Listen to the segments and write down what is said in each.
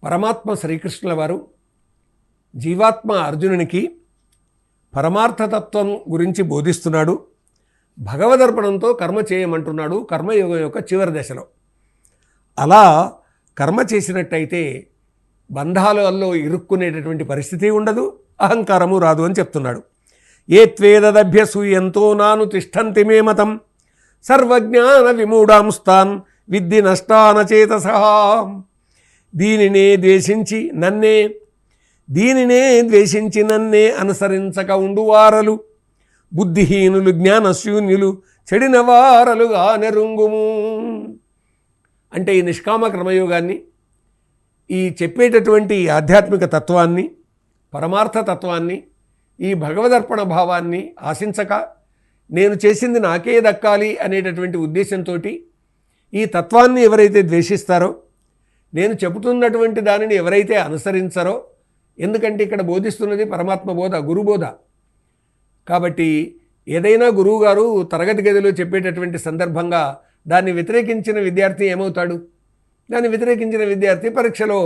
పరమాత్మ శ్రీకృష్ణుల వారు జీవాత్మ అర్జునునికి పరమార్థతత్వం గురించి బోధిస్తున్నాడు. భగవదర్పణంతో కర్మ చేయమంటున్నాడు కర్మయోగం యొక్క చివరి దశలో. అలా కర్మ చేసినట్టయితే బంధాలలో ఇరుక్కునేటటువంటి పరిస్థితి ఉండదు, అహంకారము రాదు అని చెప్తున్నాడు. ఏ త్వేదభ్యసూయంతో నాను తిష్టంతి మే మతం సర్వజ్ఞాన విమూఢాంస్తాన్ విద్ధి నష్టానచేతసః. దీనినే ద్వేషించి నన్నే అనుసరించక ఉండువారలు బుద్ధిహీనులు జ్ఞానశూన్యులు చెడిన వారలుగా నెరుంగుము. అంటే ఈ నిష్కామ క్రమయోగాన్ని, ఈ చెప్పేటటువంటి ఆధ్యాత్మిక తత్వాన్ని, పరమార్థ తత్వాన్ని, ఈ భగవదర్పణ భావాన్ని ఆశించక నేను చేసింది నాకే దక్కాలి అనేటటువంటి ఉద్దేశంతో ఈ తత్వాన్ని ఎవరైతే ద్వేషిస్తారో, నేను చెబుతున్నటువంటి దానిని ఎవరైతే అనుసరించరో, ఎందుకంటే ఇక్కడ బోధిస్తున్నది పరమాత్మ బోధ, గురుబోధ. కాబట్టి ఏదైనా గురువుగారు తరగతి గదిలో చెప్పేటటువంటి సందర్భంగా దాన్ని వ్యతిరేకించిన విద్యార్థి ఏమవుతాడు? దాన్ని వ్యతిరేకించిన విద్యార్థి పరీక్షలో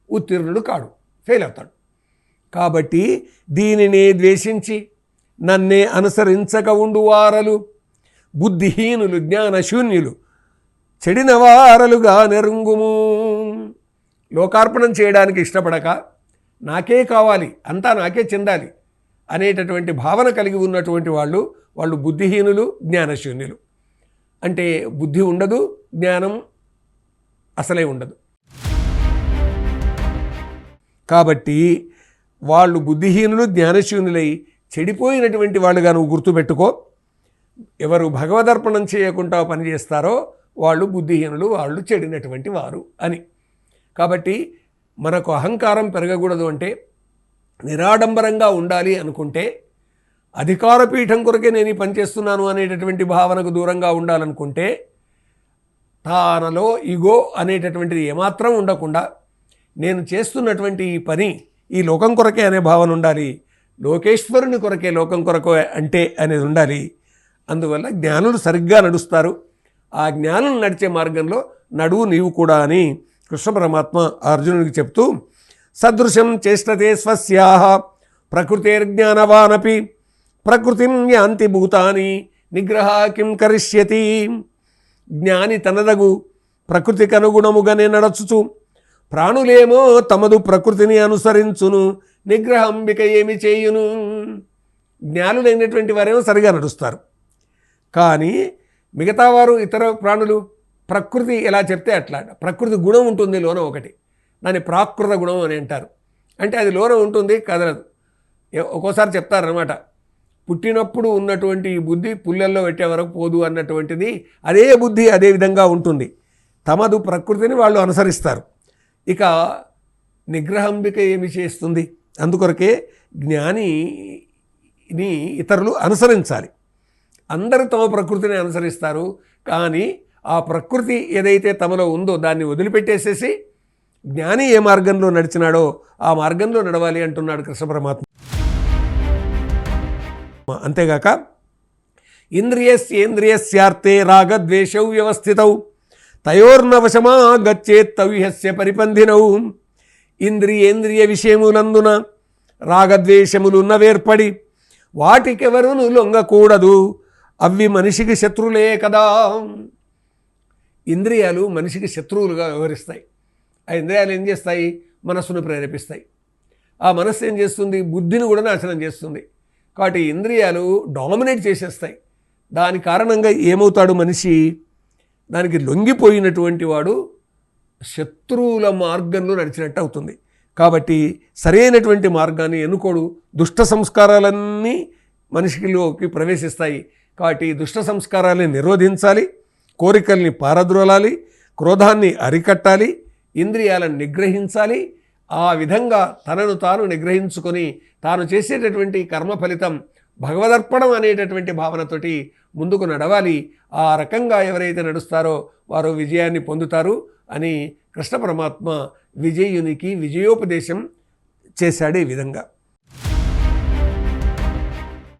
ఉత్తీర్ణుడు కాడు, ఫెయిల్ అవుతాడు. కాబట్టి దీనిని ద్వేషించి నన్నే అనుసరించక ఉండువారలు బుద్ధిహీనులు జ్ఞానశూన్యులు చెడిన వారలుగా నెరుంగుము. లోకార్పణం చేయడానికి ఇష్టపడక నాకే కావాలి, అంతా నాకే చెందాలి అనేటటువంటి భావన కలిగి ఉన్నటువంటి వాళ్ళు బుద్ధిహీనులు జ్ఞానశూన్యులు. అంటే బుద్ధి ఉండదు, జ్ఞానం అసలే ఉండదు. కాబట్టి వాళ్ళు బుద్ధిహీనులు జ్ఞానశూన్యులై చెడిపోయినటువంటి వాళ్ళుగా నువ్వు గుర్తుపెట్టుకో. ఎవరు భగవదర్పణం చేయకుండా పనిచేస్తారో వాళ్ళు బుద్ధిహీనులు, వాళ్ళు చెడినటువంటి వారు అని. కాబట్టి మనకు అహంకారం పెరగకూడదు అంటే, నిరాడంబరంగా ఉండాలి అనుకుంటే, అధికార పీఠం కొరకే నేను ఈ పని చేస్తున్నాను అనేటటువంటి భావనకు దూరంగా ఉండాలనుకుంటే, తానలో ఇగో అనేటటువంటిది ఏమాత్రం ఉండకుండా నేను చేస్తున్నటువంటి ఈ పని ఈ లోకం కొరకే అనే భావన ఉండాలి. లోకేశ్వరుని కొరకే, లోకం కొరకు అంటే అనేది ఉండాలి. అందువల్ల జ్ఞానులు సరిగ్గా నడుస్తారు. ఆ జ్ఞానులు నడిచే మార్గంలో నడువు నీవు కూడా అని కృష్ణ పరమాత్మ అర్జునుడికి చెప్తూ, సదృశం చేష్టతే స్వస్యాః ప్రకృతిర్జ్ఞానవానపి ప్రకృతిం యాంతి భూతాని నిగ్రహ కిం కరిష్యతి. జ్ఞాని తనదగు ప్రకృతికి అనుగుణముగానే నడచుచు ప్రాణులేమో తమదు ప్రకృతిని అనుసరించును నిగ్రహంబిక ఏమి చేయును. జ్ఞానులైనటువంటి వారేమో సరిగా నడుస్తారు, కానీ మిగతా వారు ఇతర ప్రాణులు ప్రకృతి ఎలా చెప్తే అట్లా. ప్రకృతి గుణం ఉంటుంది లోన ఒకటి, దాన్ని ప్రాకృత గుణం అని అంటారు. అంటే అది లోన ఉంటుంది, కదలదు. ఒక్కోసారి చెప్తారనమాట, పుట్టినప్పుడు ఉన్నటువంటి ఈ బుద్ధి పుల్లల్లో పెట్టే వరకు పోదు అన్నటువంటిది అదే బుద్ధి అదే విధంగా ఉంటుంది. తమదు ప్రకృతిని వాళ్ళు అనుసరిస్తారు. ఇక నిగ్రహంబిక ఏమి చేస్తుంది? అందుకొరకే జ్ఞానిని ఇతరులు అనుసరించాలి. అందరూ తమ ప్రకృతిని అనుసరిస్తారు, కానీ ఆ ప్రకృతి ఏదైతే తమలో ఉందో దాన్ని వదిలిపెట్టేసేసి జ్ఞాని ఏ మార్గంలో నడిచినాడో ఆ మార్గంలో నడవాలి అంటున్నాడు కృష్ణ పరమాత్మ. అంతేగాక ఇంద్రియస్యేంద్రియస్యార్థే రాగద్వేషౌ వ్యవస్థితౌ తయోర్నవశమా గచ్చేత్ తవ్యస్య పరిపంధినౌ. ఇంద్రియేంద్రియ విషయములందున రాగద్వేషములున్న వేర్పడి వాటికెవరును లొంగకూడదు, అవి మనిషికి శత్రులే కదా. ఇంద్రియాలు మనిషికి శత్రువులుగా వ్యవహరిస్తాయి. ఆ ఇంద్రియాలు ఏం చేస్తాయి? మనస్సును ప్రేరేపిస్తాయి. ఆ మనస్సు ఏం చేస్తుంది? బుద్ధిని కూడా నాశనం చేస్తుంది. కాబట్టి ఇంద్రియాలు డామినేట్ చేసేస్తాయి. దాని కారణంగా ఏమవుతాడు మనిషి? దానికి లొంగిపోయినటువంటి వాడు శత్రువుల మార్గంలో నడిచినట్టు అవుతుంది. కాబట్టి సరైనటువంటి మార్గాన్ని ఎన్నుకోడు. దుష్ట సంస్కారాలన్నీ మనిషిలోకి ప్రవేశిస్తాయి. కాబట్టి దుష్ట సంస్కారాలని నిరోధించాలి, కోరికల్ని పారద్రోలాలి, క్రోధాన్ని అరికట్టాలి, ఇంద్రియాలను నిగ్రహించాలి. ఆ విధంగా తనను తాను నిగ్రహించుకొని తాను చేసేటటువంటి కర్మ ఫలితం భగవదర్పణం అనేటటువంటి భావనతోటి ముందుకు నడవాలి. ఆ రకంగా ఎవరైతే నడుస్తారో వారు విజయాన్ని పొందుతారు అని కృష్ణ పరమాత్మ విజయునికి విజయోపదేశం చేశాడు ఈ విధంగా.